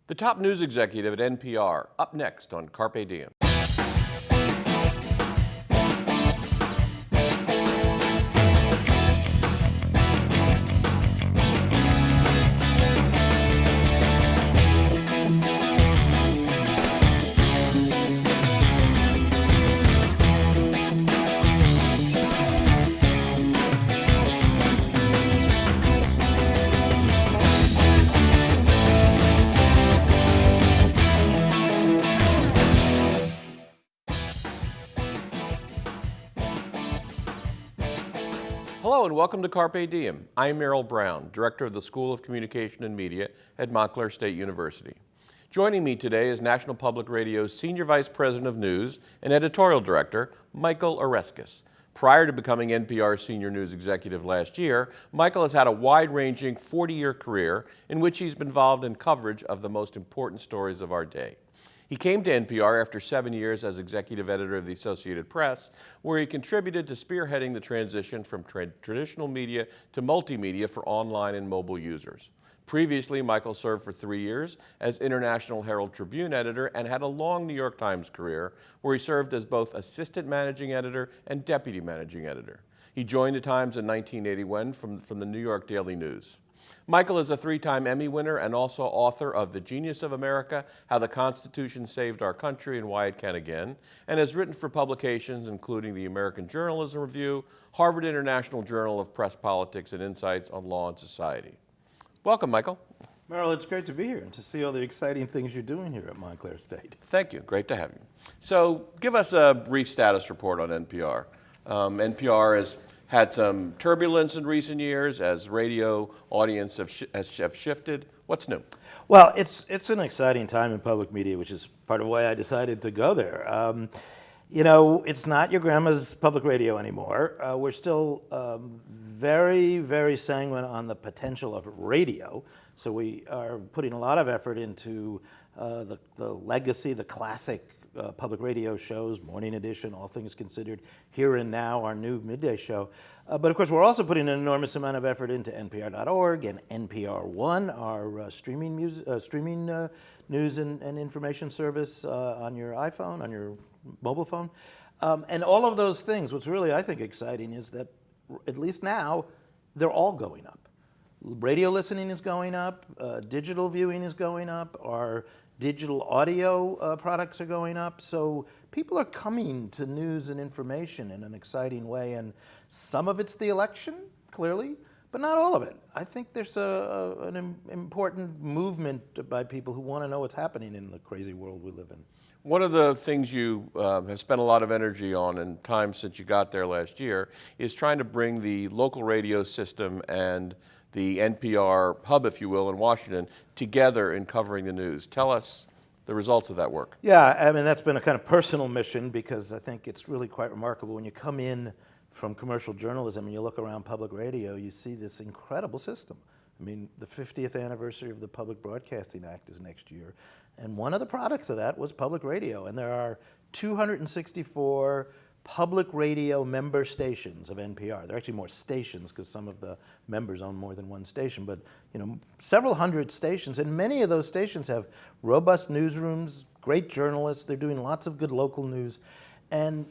The top news executive at NPR, up next on Carpe Diem. Hello and welcome to Carpe Diem. I'm Merrill Brown, Director of the School of Communication and Media at Montclair State University. Joining me today is National Public Radio's Senior Vice President of News and Editorial Director, Michael Oreskes. Prior to becoming NPR's Senior News Executive last year, Michael has had a wide-ranging 40-year career in which he's been involved in coverage of the most important stories of our day. He came to NPR after 7 years as executive editor of the Associated Press, where he contributed to spearheading the transition from traditional media to multimedia for online and mobile users. Previously, Michael served for 3 years as International Herald Tribune editor and had a long New York Times career, where he served as both assistant managing editor and deputy managing editor. He joined the Times in 1981 from the New York Daily News. Michael is a 3-time Emmy winner and also author of The Genius of America, How the Constitution Saved Our Country and Why It Can Again, and has written for publications including the American Journalism Review, Harvard International Journal of Press Politics and Insights on Law and Society. Welcome, Michael. Merrill, it's great to be here and to see all the exciting things you're doing here at Montclair State. Thank you. Great to have you. So give us a brief status report on NPR. NPR has had some turbulence in recent years as radio audience have shifted. What's new? Well, it's an exciting time in public media, which is part of why I decided to go there. You know, it's not your grandma's public radio anymore. We're still very, very sanguine on the potential of radio. So we are putting a lot of effort into the legacy, the classic public radio shows, Morning Edition, All Things Considered, Here and Now, our new midday show. But of course, we're also putting an enormous amount of effort into NPR.org and NPR One, our streaming news and information service on your iPhone, on your mobile phone. And all of those things, what's really, I think, exciting is that, at least now, they're all going up. Radio listening is going up, digital viewing is going up, our digital audio products are going up, so people are coming to news and information in an exciting way, and some of it's the election, clearly, but not all of it. I think there's an important movement by people who want to know what's happening in the crazy world we live in. One of the things you have spent a lot of energy on in time since you got there last year is trying to bring the local radio system and the NPR hub, if you will, in Washington, together in covering the news. Tell us the results of that work. Yeah, I mean, that's been a kind of personal mission because I think it's really quite remarkable. When you come in from commercial journalism and you look around public radio, you see this incredible system. I mean, the 50th anniversary of the Public Broadcasting Act is next year, and one of the products of that was public radio, and there are 264 public radio member stations of NPR. There are actually more stations because some of the members own more than one station, but you know, several hundred stations, and many of those stations have robust newsrooms, great journalists, they're doing lots of good local news, and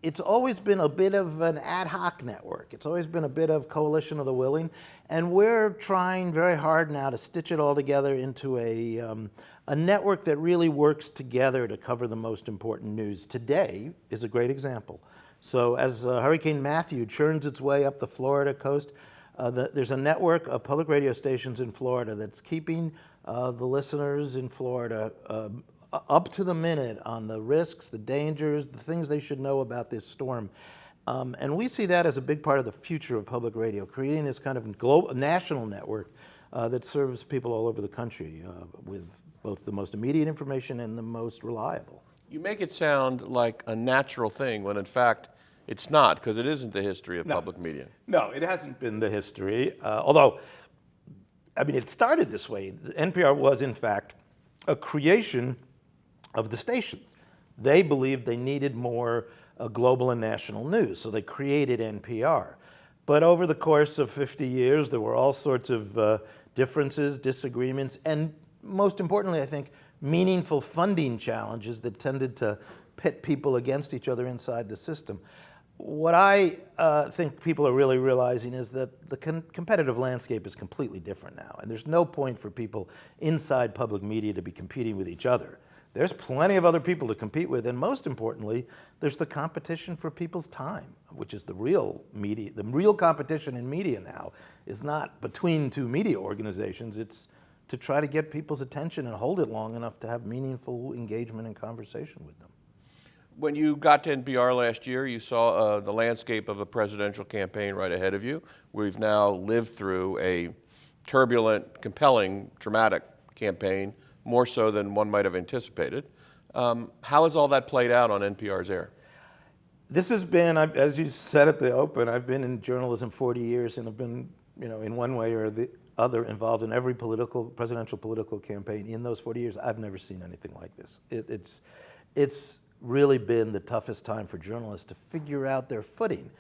it's always been a bit of an ad hoc network. It's always been a bit of coalition of the willing, and we're trying very hard now to stitch it all together into a network that really works together to cover the most important news. Today is a great example. So as Hurricane Matthew churns its way up the Florida coast, there's a network of public radio stations in Florida that's keeping the listeners in Florida up to the minute on the risks, the dangers, the things they should know about this storm. And we see that as a big part of the future of public radio, creating this kind of global, national network that serves people all over the country with both the most immediate information and the most reliable. You make it sound like a natural thing when in fact it's not, because it isn't the history of public media. No, it hasn't been the history, although, I mean, it started this way. NPR was, in fact, a creation of the stations. They believed they needed more global and national news, so they created NPR. But over the course of 50 years, there were all sorts of differences, disagreements, and most importantly, I think, meaningful funding challenges that tended to pit people against each other inside the system. What I think people are really realizing is that the competitive landscape is completely different now, and there's no point for people inside public media to be competing with each other. There's plenty of other people to compete with, and most importantly, there's the competition for people's time, which is the real media. The real competition in media now is not between two media organizations, it's to try to get people's attention and hold it long enough to have meaningful engagement and conversation with them. When you got to NPR last year, you saw the landscape of a presidential campaign right ahead of you. We've now lived through a turbulent, compelling, dramatic campaign, more so than one might have anticipated. How has all that played out on NPR's air? This has been, as you said at the open, I've been in journalism 40 years and have been, in one way or the other involved in every presidential political campaign. In those 40 years, I've never seen anything like this. It's really been the toughest time for journalists to figure out their footing.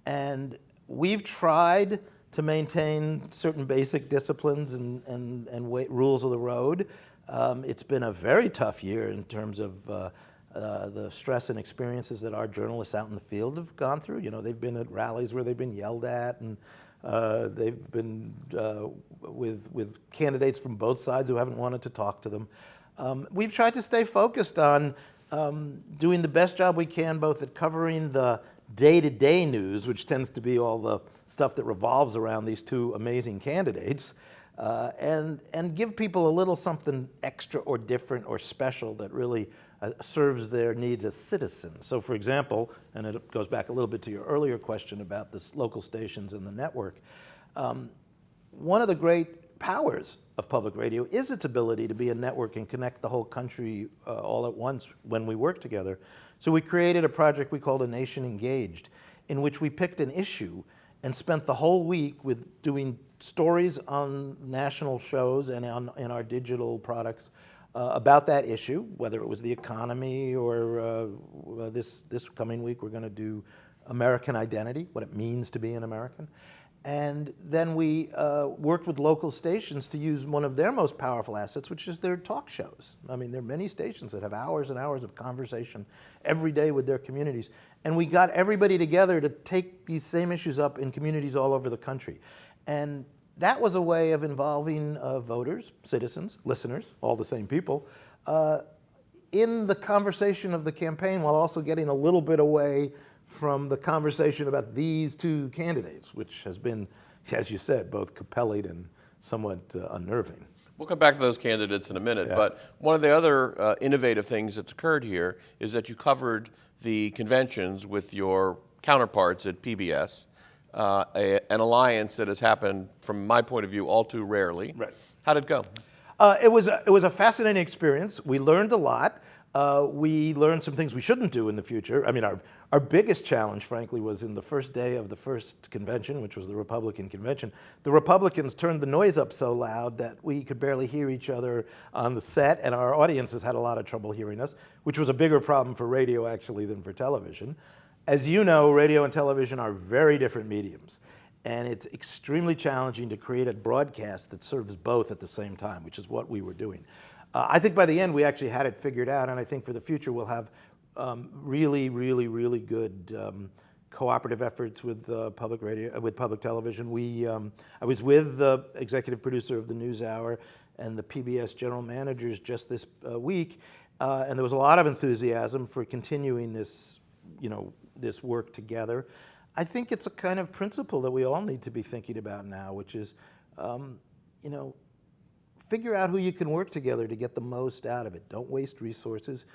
And we've tried to maintain certain basic disciplines and rules of the road. It's been a very tough year in terms of the stress and experiences that our journalists out in the field have gone through. They've been at rallies where they've been yelled at, and they've been with candidates from both sides who haven't wanted to talk to them. We've tried to stay focused on doing the best job we can, both at covering the day-to-day news, which tends to be all the stuff that revolves around these two amazing candidates, and give people a little something extra or different or special that really serves their needs as citizens. So for example, and it goes back a little bit to your earlier question about the local stations and the network, one of the great powers of public radio is its ability to be a network and connect the whole country all at once when we work together. So we created a project we called A Nation Engaged, in which we picked an issue and spent the whole week with doing stories on national shows and in our digital products about that issue, whether it was the economy or this coming week we're going to do American identity, what it means to be an American. And then we worked with local stations to use one of their most powerful assets, which is their talk shows. I mean, there are many stations that have hours and hours of conversation every day with their communities. And we got everybody together to take these same issues up in communities all over the country. And that was a way of involving voters, citizens, listeners, all the same people, in the conversation of the campaign, while also getting a little bit away from the conversation about these two candidates, which has been, as you said, both compelling and somewhat unnerving. We'll come back to those candidates in a minute, but one of the other innovative things that's occurred here is that you covered the conventions with your counterparts at PBS, an alliance that has happened, from my point of view, all too rarely. Right. How'd it go? It was a fascinating experience. We learned a lot. We learned some things we shouldn't do in the future. I mean, our biggest challenge, frankly, was in the first day of the first convention, which was the Republican convention. The Republicans turned the noise up so loud that we could barely hear each other on the set, and our audiences had a lot of trouble hearing us, which was a bigger problem for radio, actually, than for television. As you know, radio and television are very different mediums, and it's extremely challenging to create a broadcast that serves both at the same time, which is what we were doing. I think by the end we actually had it figured out, and I think for the future we'll have really good cooperative efforts with public radio, with public television. I was with the executive producer of the NewsHour and the PBS general managers just this week, and there was a lot of enthusiasm for continuing this, this work together. I think it's a kind of principle that we all need to be thinking about now, which is, figure out who you can work together to get the most out of it. Don't waste resources.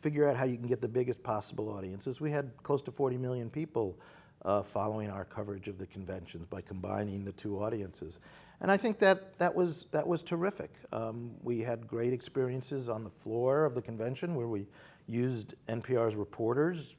Figure out how you can get the biggest possible audiences. We had close to 40 million people following our coverage of the conventions by combining the two audiences. And I think that was terrific. We had great experiences on the floor of the convention where we used NPR's reporters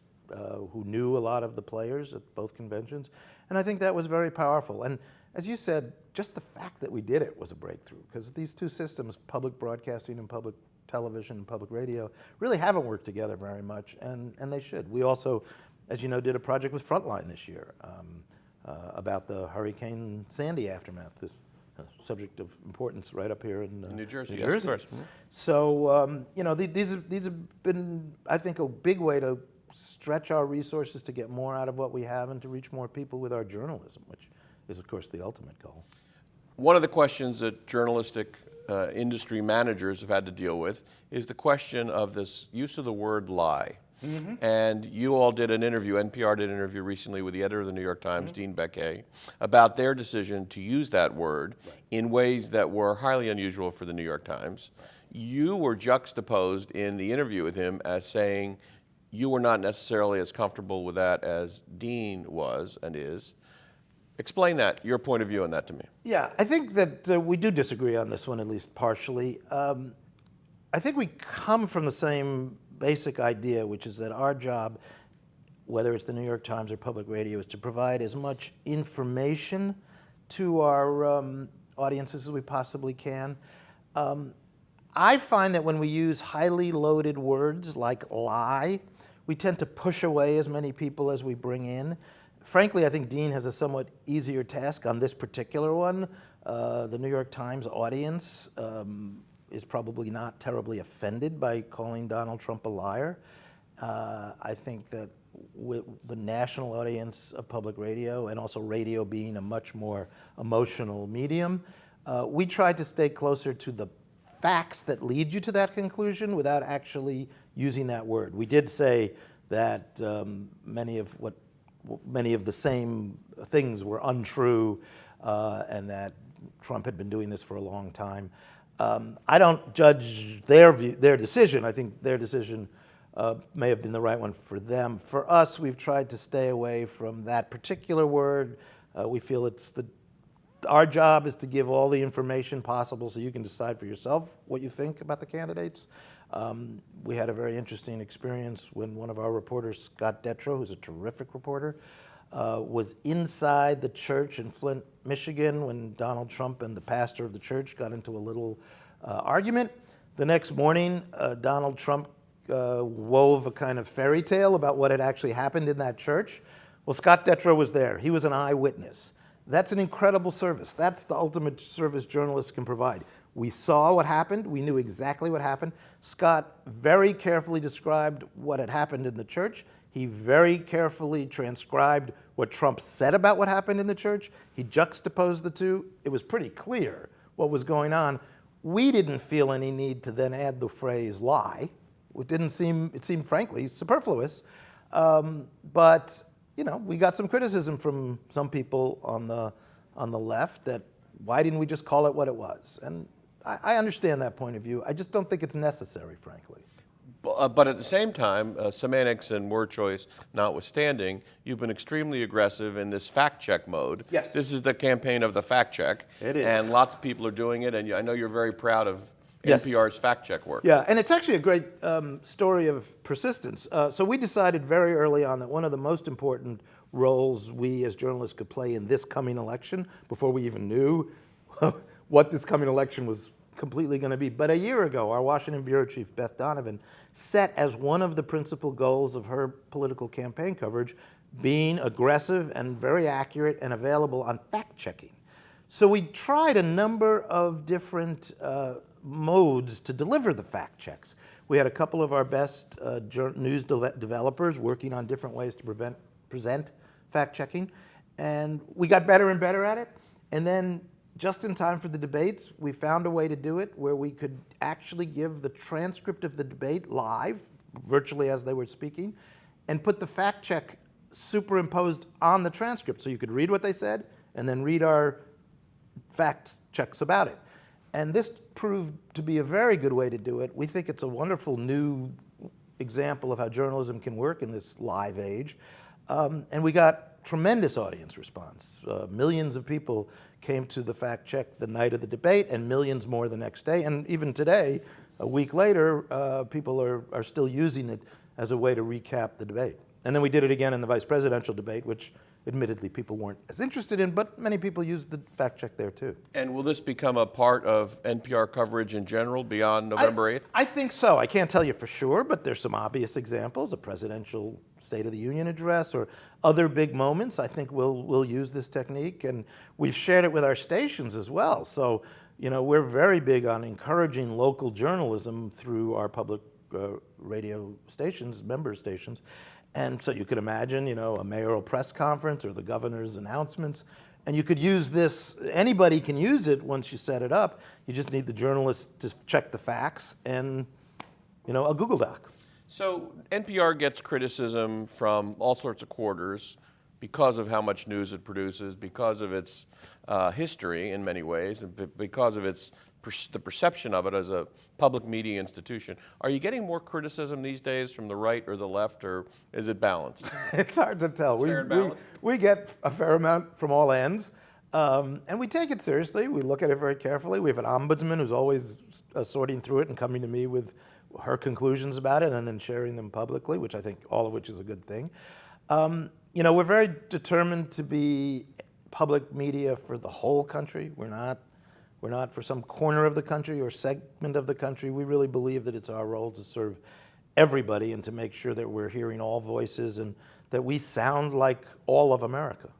who knew a lot of the players at both conventions. And I think that was very powerful. And as you said, just the fact that we did it was a breakthrough, because these two systems, public broadcasting and public television and public radio, really haven't worked together very much, and they should. We also, as you know, did a project with Frontline this year about the Hurricane Sandy aftermath a subject of importance right up here in New Jersey. New Yes, Jersey. of course. So, you know, these have been, I think, a big way to stretch our resources to get more out of what we have and to reach more people with our journalism, which is, of course, the ultimate goal. One of the questions that journalistic industry managers have had to deal with is the question of this use of the word lie. And you all did an interview, NPR did an interview recently with the editor of the New York Times, Dean Gillkey, about their decision to use that word in ways that were highly unusual for the New York Times. You were juxtaposed in the interview with him as saying you were not necessarily as comfortable with that as Dean was and is. Explain that, your point of view on that to me. Yeah, I think that we do disagree on this one, at least partially. I think we come from the same basic idea, which is that our job, whether it's the New York Times or public radio, is to provide as much information to our audiences as we possibly can. I find that when we use highly loaded words like lie, we tend to push away as many people as we bring in. Frankly, I think Dean has a somewhat easier task on this particular one. The New York Times audience is probably not terribly offended by calling Donald Trump a liar. I think that with the national audience of public radio, and also radio being a much more emotional medium, we tried to stay closer to the facts that lead you to that conclusion without actually using that word. We did say that many of the same things were untrue, and that Trump had been doing this for a long time. I don't judge their decision. I think their decision may have been the right one for them. For us, we've tried to stay away from that particular word. We feel our job is to give all the information possible so you can decide for yourself what you think about the candidates. We had a very interesting experience when one of our reporters, Scott Detrow, who's a terrific reporter, was inside the church in Flint, Michigan, when Donald Trump and the pastor of the church got into a little argument. The next morning, Donald Trump wove a kind of fairy tale about what had actually happened in that church. Well, Scott Detrow was there. He was an eyewitness. That's an incredible service. That's the ultimate service journalists can provide. We saw what happened. We knew exactly what happened. Scott very carefully described what had happened in the church. He very carefully transcribed what Trump said about what happened in the church. He juxtaposed the two. It was pretty clear what was going on. We didn't feel any need to then add the phrase lie. It seemed frankly superfluous. But you know, we got some criticism from some people on the left that why didn't we just call it what it was? And I understand that point of view. I just don't think it's necessary, frankly. But at the same time, semantics and word choice notwithstanding, you've been extremely aggressive in this fact check mode. Yes. This is the campaign of the fact check. It is. And lots of people are doing it, and I know you're very proud of Yes. NPR's fact check work. Yeah, and it's actually a great story of persistence. So we decided very early on that one of the most important roles we as journalists could play in this coming election, before we even knew what this coming election was completely going to be. But a year ago, our Washington bureau chief, Beth Donovan, set as one of the principal goals of her political campaign coverage being aggressive and very accurate and available on fact-checking. So we tried a number of different modes to deliver the fact checks. We had a couple of our best news developers working on different ways to present fact-checking, and we got better and better at it. And then just in time for the debates, we found a way to do it where we could actually give the transcript of the debate live, virtually as they were speaking, and put the fact check superimposed on the transcript. So you could read what they said and then read our fact checks about it. And this proved to be a very good way to do it. We think it's a wonderful new example of how journalism can work in this live age. And we got tremendous audience response. Millions of people came to the fact check the night of the debate, and millions more the next day. And even today, a week later, people are still using it as a way to recap the debate. And then we did it again in the vice presidential debate, which admittedly people weren't as interested in, but many people used the fact check there too. And will this become a part of NPR coverage in general beyond November 8th? I think so. I can't tell you for sure, but there's some obvious examples, a presidential State of the Union address or other big moments. I think we'll use this technique, and we've shared it with our stations as well. So, you know, we're very big on encouraging local journalism through our public radio stations, member stations. And so you could imagine, you know, a mayoral press conference or the governor's announcements. And you could use this, anybody can use it once you set it up. You just need the journalist to check the facts and, you know, a Google Doc. So NPR gets criticism from all sorts of quarters because of how much news it produces, because of its history in many ways, and because of the perception of it as a public media institution. Are you getting more criticism these days from the right or the left, or is it balanced? It's hard to tell. Fair and balanced? We get a fair amount from all ends, and we take it seriously. We look at it very carefully. We have an ombudsman who's always sorting through it and coming to me with her conclusions about it and then sharing them publicly, which I think all of which is a good thing. You know, we're very determined to be public media for the whole country. We're not for some corner of the country or segment of the country. We really believe that it's our role to serve everybody and to make sure that we're hearing all voices and that we sound like all of America.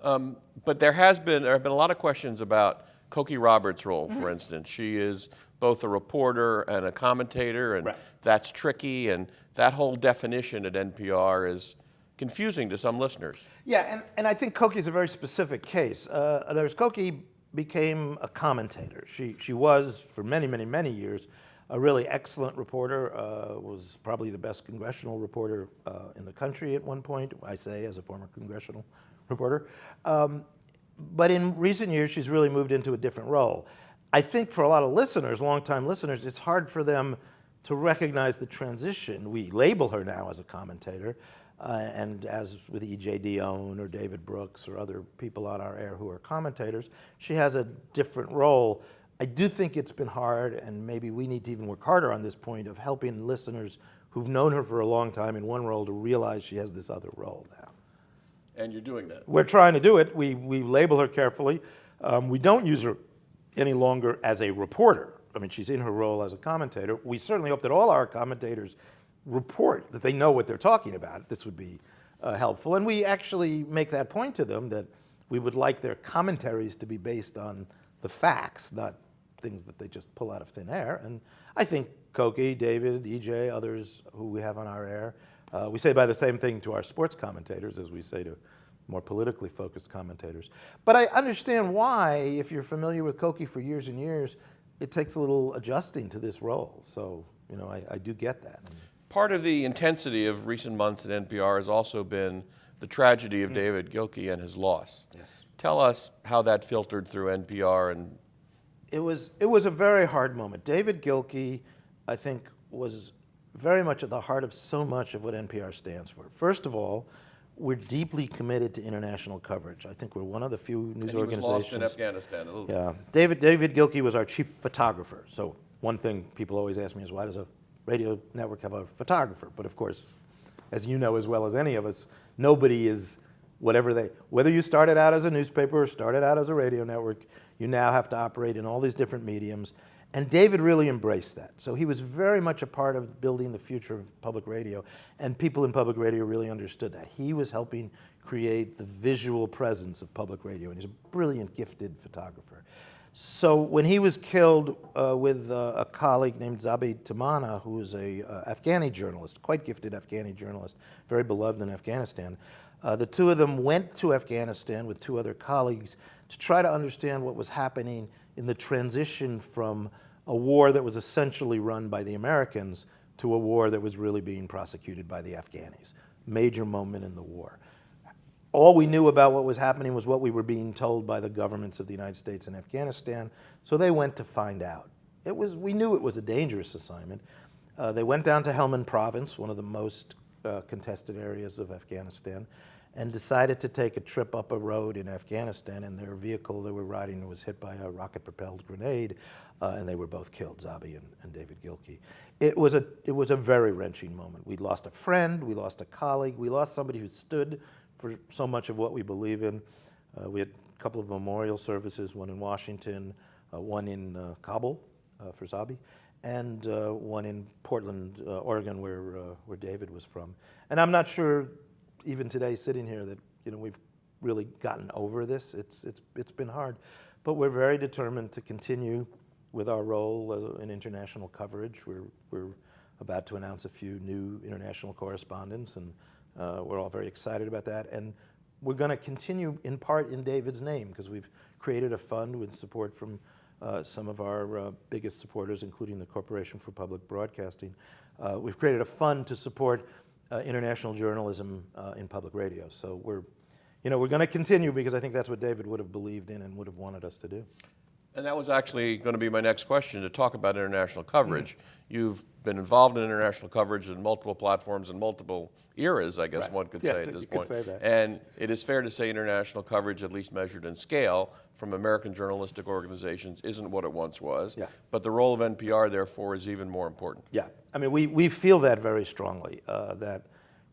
But there have been a lot of questions about Cokie Roberts' role, for instance. She is both a reporter and a commentator, and that's tricky, and that whole definition at NPR is confusing to some listeners. Yeah, and I think Cokie's a very specific case. Cokie became a commentator. She was, for many, many, many years, a really excellent reporter, was probably the best congressional reporter in the country at one point, I say, as a former congressional reporter. But in recent years, she's really moved into a different role. I think for a lot of listeners, longtime listeners, it's hard for them to recognize the transition. We label her now as a commentator, and as with E.J. Dionne or David Brooks or other people on our air who are commentators, she has a different role. I do think it's been hard, and maybe we need to even work harder on this point of helping listeners who've known her for a long time in one role to realize she has this other role now. And you're doing that. We're trying to do it. We label her carefully. We don't use her any longer as a reporter. I mean, she's in her role as a commentator. We certainly hope that all our commentators report, that they know what they're talking about. This would be helpful. And we actually make that point to them that we would like their commentaries to be based on the facts, not things that they just pull out of thin air. And I think Cokie, David, EJ, others who we have on our air, we say by the same thing to our sports commentators as we say to more politically focused commentators. But I understand why, if you're familiar with Cokie for years and years, it takes a little adjusting to this role. So, you know, I do get that. Part of the intensity of recent months at NPR has also been the tragedy of David Gillkey and his loss. Yes. Tell us how that filtered through NPR. And it was a very hard moment. David Gillkey, I think, was very much at the heart of so much of what NPR stands for. First of all, we're deeply committed to international coverage. I think we're one of the few news organizations. He was lost in Afghanistan a little bit. Yeah, David Gillkey was our chief photographer. So one thing people always ask me is, why does a radio network have a photographer? But of course, as you know as well as any of us, nobody is whether you started out as a newspaper or started out as a radio network, you now have to operate in all these different mediums. And David really embraced that. So he was very much a part of building the future of public radio, and people in public radio really understood that. He was helping create the visual presence of public radio, and he's a brilliant, gifted photographer. So when he was killed with a colleague named Zabi Tamana, who was a Afghani journalist, quite gifted Afghani journalist, very beloved in Afghanistan, the two of them went to Afghanistan with two other colleagues to try to understand what was happening in the transition from a war that was essentially run by the Americans to a war that was really being prosecuted by the Afghanis. Major moment in the war. All we knew about what was happening was what we were being told by the governments of the United States and Afghanistan, so they went to find out. We knew it was a dangerous assignment. They went down to Helmand province, one of the most contested areas of Afghanistan, and decided to take a trip up a road in Afghanistan, and their vehicle they were riding was hit by a rocket-propelled grenade, and they were both killed, Zabi and David Gillkey. It was a very wrenching moment. We lost a friend, we lost a colleague, we lost somebody who stood for so much of what we believe in. We had a couple of memorial services, one in Washington, one in Kabul for Zabi, and one in Portland, Oregon, where David was from. And I'm not sure, even today, sitting here, that we've really gotten over this. It's been hard, but we're very determined to continue with our role in international coverage. We're about to announce a few new international correspondents, and we're all very excited about that. And we're going to continue in part in David's name, because we've created a fund with support from some of our biggest supporters, including the Corporation for Public Broadcasting. We've created a fund to support international journalism in public radio. So we're going to continue, because I think that's what David would have believed in and would have wanted us to do. And that was actually going to be my next question, to talk about international coverage. You've been involved in international coverage in multiple platforms and multiple eras, I guess one could say at this point. Could say that. And it is fair to say international coverage, at least measured in scale, from American journalistic organizations isn't what it once was. Yeah. But the role of NPR, therefore, is even more important. Yeah, I mean, we feel that very strongly, that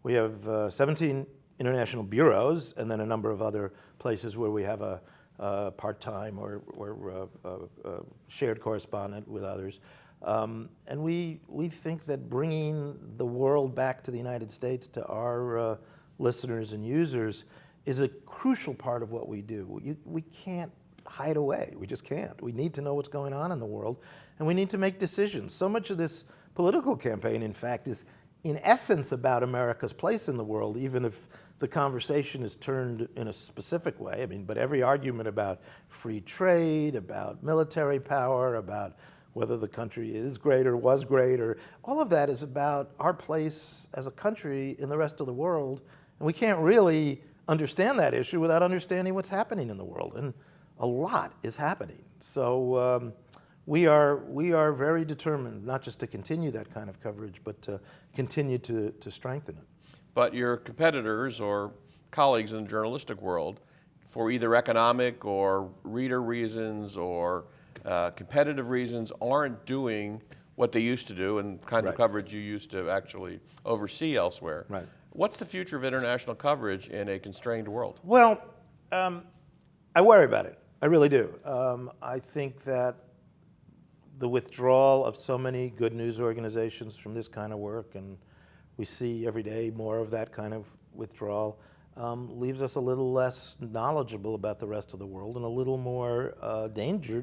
we have 17 international bureaus, and then a number of other places where we have a part-time or shared correspondent with others. And we think that bringing the world back to the United States, to our listeners and users, is a crucial part of what we do. We can't hide away. We just can't. We need to know what's going on in the world, and we need to make decisions. So much of this political campaign, in fact, is in essence about America's place in the world, even if the conversation is turned in a specific way. I mean, but every argument about free trade, about military power, about whether the country is great or was great, or all of that is about our place as a country in the rest of the world. And we can't really understand that issue without understanding what's happening in the world. And a lot is happening. So we are very determined not just to continue that kind of coverage, but to continue to strengthen it. But your competitors or colleagues in the journalistic world, for either economic or reader reasons or competitive reasons, aren't doing what they used to do and kinds of coverage you used to actually oversee elsewhere. Right. What's the future of international coverage in a constrained world? Well, I worry about it. I really do. I think that the withdrawal of so many good news organizations from this kind of work, and we see every day more of that kind of withdrawal, leaves us a little less knowledgeable about the rest of the world and a little more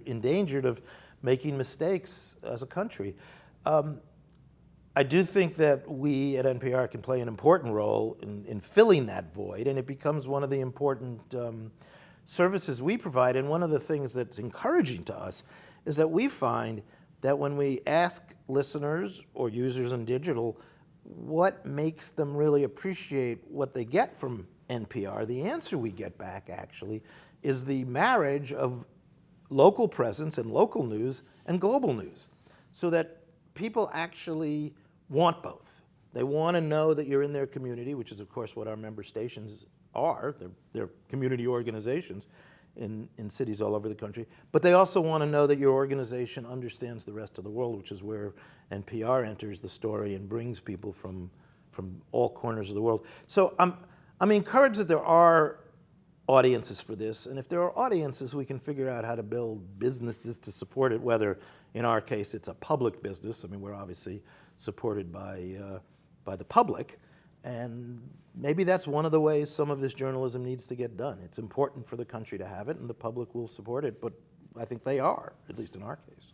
endangered of making mistakes as a country. I do think that we at NPR can play an important role in filling that void, and it becomes one of the important services we provide. And one of the things that's encouraging to us is that we find that when we ask listeners or users in digital what makes them really appreciate what they get from NPR, the answer we get back actually is the marriage of local presence and local news and global news, so that people actually want both. They want to know that you're in their community, which is of course what our member stations are. They're community organizations in cities all over the country, but they also want to know that your organization understands the rest of the world, which is where NPR enters the story and brings people from all corners of the world. So I'm encouraged that there are audiences for this, and if there are audiences, we can figure out how to build businesses to support it, whether in our case it's a public business. I mean, we're obviously supported by the public, and maybe that's one of the ways some of this journalism needs to get done. It's important for the country to have it, and the public will support it, but I think they are, at least in our case.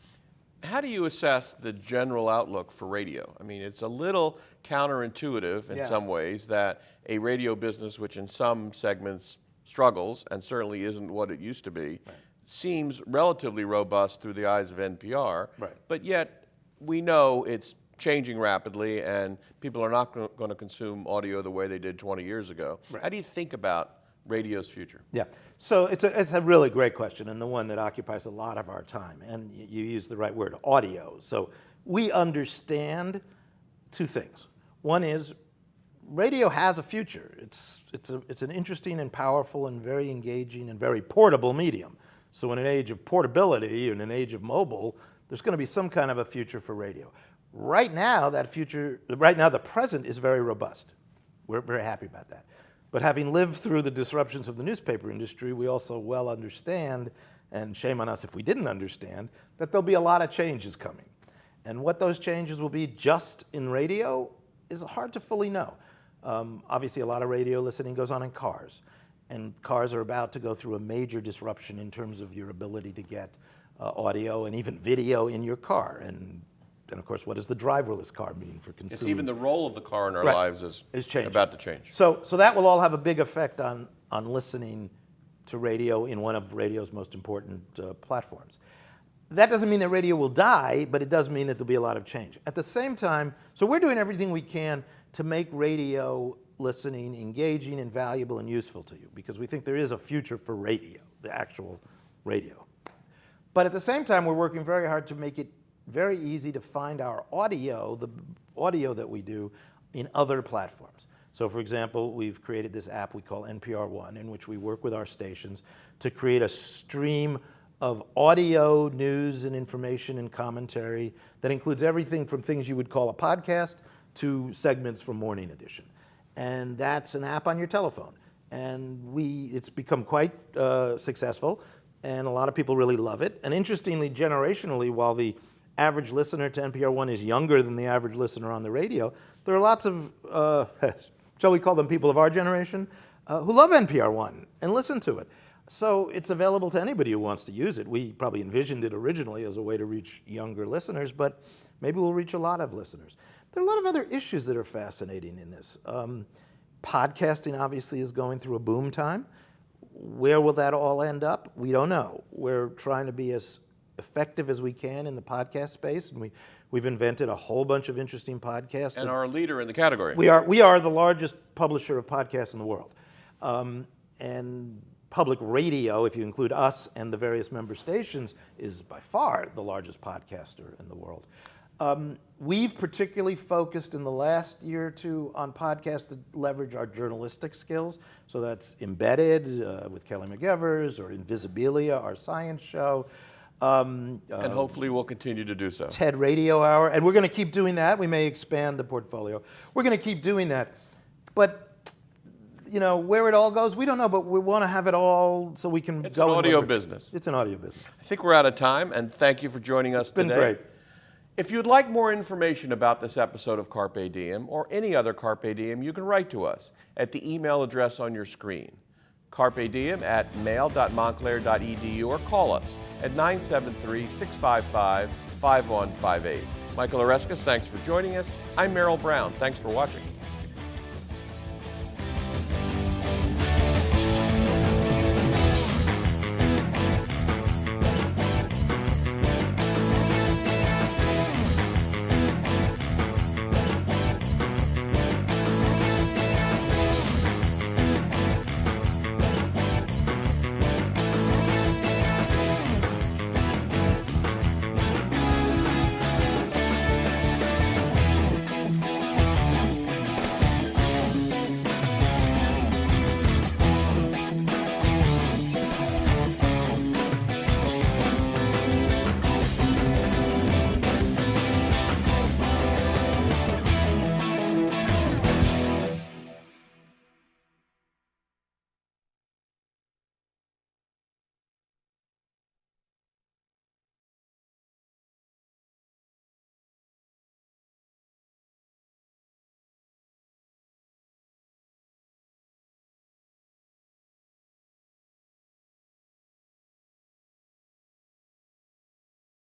How do you assess the general outlook for radio? I mean, it's a little counterintuitive in some ways that a radio business, which in some segments struggles and certainly isn't what it used to be, seems relatively robust through the eyes of NPR, but yet we know it's changing rapidly and people are not going to consume audio the way they did 20 years ago. How do you think about radio's future? Yeah, so it's a really great question, and the one that occupies a lot of our time, and you use the right word, audio. So we understand two things. One is radio has a future. It's an interesting and powerful and very engaging and very portable medium. So in an age of portability, in an age of mobile, there's going to be some kind of a future for radio. Right now, the present is very robust. We're very happy about that. But having lived through the disruptions of the newspaper industry, we also well understand, and shame on us if we didn't understand, that there'll be a lot of changes coming. And what those changes will be just in radio is hard to fully know. Obviously, a lot of radio listening goes on in cars. And cars are about to go through a major disruption in terms of your ability to get audio and even video in your car. And of course, what does the driverless car mean for consumers? It's even the role of the car in our Right. lives is changing. about to change. So that will all have a big effect on listening to radio in one of radio's most important platforms. That doesn't mean that radio will die, but it does mean that there'll be a lot of change. At the same time, so we're doing everything we can to make radio listening engaging and valuable and useful to you, because we think there is a future for radio, the actual radio. But at the same time, we're working very hard to make it very easy to find our audio, the audio that we do, in other platforms. So for example, we've created this app we call NPR One, in which we work with our stations to create a stream of audio news and information and commentary that includes everything from things you would call a podcast to segments from Morning Edition. And that's an app on your telephone. And it's become quite successful, and a lot of people really love it. And interestingly, generationally, while the average listener to NPR One is younger than the average listener on the radio, there are lots of, shall we call them people of our generation, who love NPR One and listen to it. So it's available to anybody who wants to use it. We probably envisioned it originally as a way to reach younger listeners, but maybe we'll reach a lot of listeners. There are a lot of other issues that are fascinating in this. Podcasting obviously is going through a boom time. Where will that all end up? We don't know. We're trying to be as effective as we can in the podcast space, and we've invented a whole bunch of interesting podcasts. And are a leader in the category. We are the largest publisher of podcasts in the world. And public radio, if you include us and the various member stations, is by far the largest podcaster in the world. We've particularly focused in the last year or two on podcasts that leverage our journalistic skills. So that's Embedded with Kelly McEvers, or Invisibilia, our science show. And hopefully we'll continue to do so. TED Radio Hour, and we're going to keep doing that. We may expand the portfolio. We're going to keep doing that. But where it all goes, we don't know, but we want to have it all so we can go. It's an audio business. It's an audio business. I think we're out of time, and thank you for joining us today. It's been great. If you'd like more information about this episode of Carpe Diem or any other Carpe Diem, you can write to us at the email address on your screen, carpediem@mail.montclair.edu, or call us at 973-655-5158. Michael Oreskes, thanks for joining us. I'm Merrill Brown. Thanks for watching.